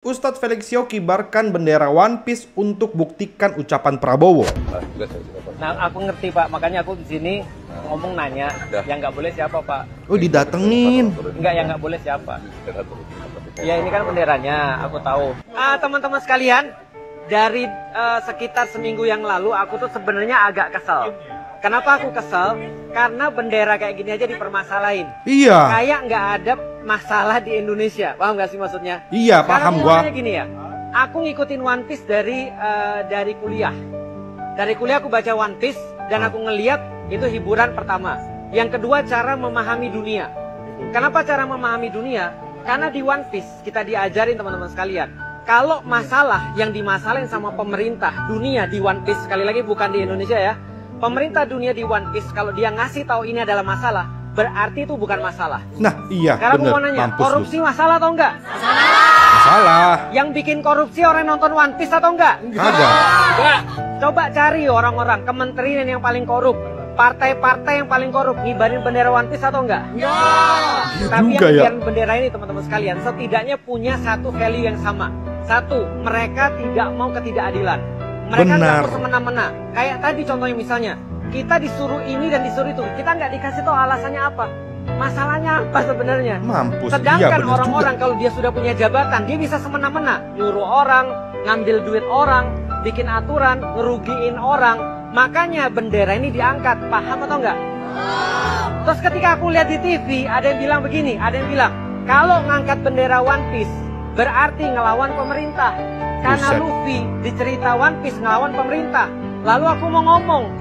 Ustadz Felixio kibarkan bendera One Piece untuk buktikan ucapan Prabowo. Nah, aku ngerti Pak, makanya aku di sini ngomong nanya, yang nggak boleh siapa Pak? Oh, didatengin. Enggak, yang nggak boleh siapa? Ya ini kan benderanya, aku tahu. Teman-teman sekalian, dari sekitar seminggu yang lalu aku tuh sebenarnya agak kesel. Kenapa aku kesel? Karena bendera kayak gini aja dipermasalahin. Iya. Kayak nggak ada masalah di Indonesia, paham nggak sih maksudnya? Iya, paham gua. Gini ya, aku ngikutin One Piece dari kuliah. Dari kuliah aku baca One Piece dan aku ngeliat itu hiburan pertama. Yang kedua, cara memahami dunia. Kenapa cara memahami dunia? Karena di One Piece kita diajarin teman-teman sekalian, kalau masalah yang dimasalahin sama pemerintah dunia di One Piece, sekali lagi bukan di Indonesia ya. Pemerintah dunia di One Piece kalau dia ngasih tahu ini adalah masalah, berarti itu bukan masalah. Nah, iya, sekarang bener. Aku mau nanya, Mampus korupsi lu. masalah atau enggak? Masalah. Yang bikin korupsi orang nonton One Piece atau enggak? Ada. Coba cari orang-orang, kementerian yang paling korup, partai-partai yang paling korup, ngibarin bendera One Piece atau enggak? Tapi juga yang bendera ini teman-teman sekalian, setidaknya punya satu value yang sama. Satu, mereka tidak mau ketidakadilan. Mereka nggak mau semena-mena. Kayak tadi contohnya misalnya, kita disuruh ini dan disuruh itu, kita nggak dikasih tahu alasannya apa. Masalahnya apa sebenarnya? Mampus. Sedangkan Iya, orang-orang kalau dia sudah punya jabatan, dia bisa semena-mena nyuruh orang, ngambil duit orang, bikin aturan, ngerugiin orang. Makanya bendera ini diangkat, paham atau enggak? Terus ketika aku lihat di TV, ada yang bilang begini, ada yang bilang kalau ngangkat bendera One Piece berarti ngelawan pemerintah. Karena Luffy di cerita One Piece ngelawan pemerintah. Lalu aku mau ngomong,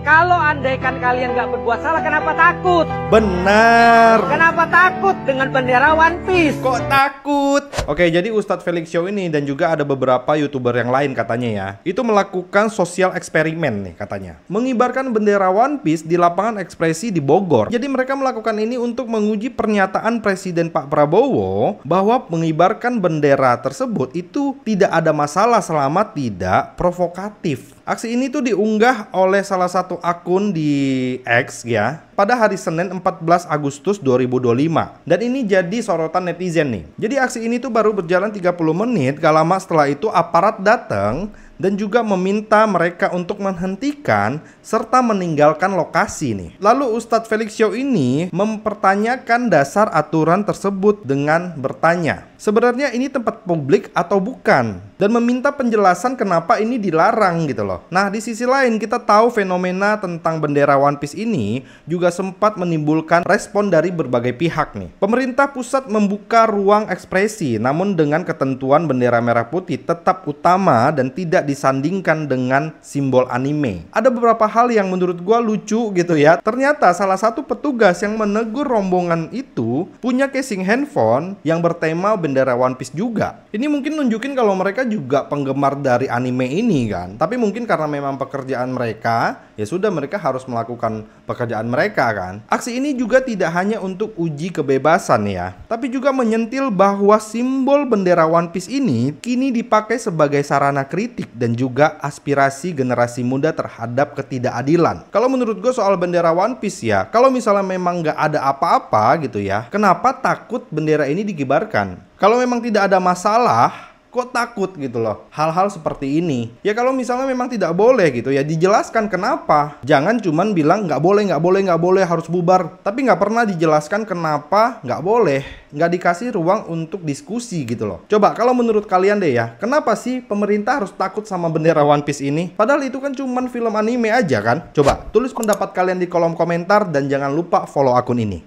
kalau andaikan kalian gak berbuat salah, kenapa takut? Benar. Kenapa takut dengan bendera One Piece? Kok takut? Oke, jadi Ustadz Felixio ini dan juga ada beberapa YouTuber yang lain katanya ya, itu melakukan sosial eksperimen nih katanya. Mengibarkan bendera One Piece di lapangan ekspresi di Bogor. Jadi mereka melakukan ini untuk menguji pernyataan Presiden Pak Prabowo bahwa mengibarkan bendera tersebut itu tidak ada masalah selama tidak provokatif. Aksi ini tuh diunggah oleh salah satu akun di X ya pada hari Senin 14 Agustus 2025. Dan ini jadi sorotan netizen nih. Jadi aksi ini tuh baru berjalan 30 menit, gak lama setelah itu aparat datang dan juga meminta mereka untuk menghentikan serta meninggalkan lokasi nih. Lalu Ustadz Felixio ini mempertanyakan dasar aturan tersebut dengan bertanya, sebenarnya ini tempat publik atau bukan? Dan meminta penjelasan kenapa ini dilarang gitu loh. Nah, di sisi lain kita tahu fenomena tentang bendera One Piece ini juga sempat menimbulkan respon dari berbagai pihak nih. Pemerintah pusat membuka ruang ekspresi, namun dengan ketentuan bendera merah putih tetap utama dan tidak disandingkan dengan simbol anime. Ada beberapa hal yang menurut gua lucu gitu ya. Ternyata salah satu petugas yang menegur rombongan itu punya casing handphone yang bertema bendera One Piece juga. Ini mungkin nunjukin kalau mereka juga penggemar dari anime ini kan. Tapi mungkin karena memang pekerjaan mereka, ya sudah mereka harus melakukan pekerjaan mereka kan. Aksi ini juga tidak hanya untuk uji kebebasan ya, tapi juga menyentil bahwa simbol bendera One Piece ini kini dipakai sebagai sarana kritik dan juga aspirasi generasi muda terhadap ketidakadilan. Kalau menurut gue soal bendera One Piece ya, kalau misalnya memang nggak ada apa-apa gitu ya, kenapa takut bendera ini dikibarkan? Kalau memang tidak ada masalah, kok takut gitu loh hal-hal seperti ini? Ya kalau misalnya memang tidak boleh gitu ya, dijelaskan kenapa. Jangan cuman bilang nggak boleh harus bubar, tapi nggak pernah dijelaskan kenapa nggak boleh, nggak dikasih ruang untuk diskusi gitu loh. Coba kalau menurut kalian deh ya, kenapa sih pemerintah harus takut sama bendera One Piece ini? Padahal itu kan cuman film anime aja kan. Coba tulis pendapat kalian di kolom komentar dan jangan lupa follow akun ini.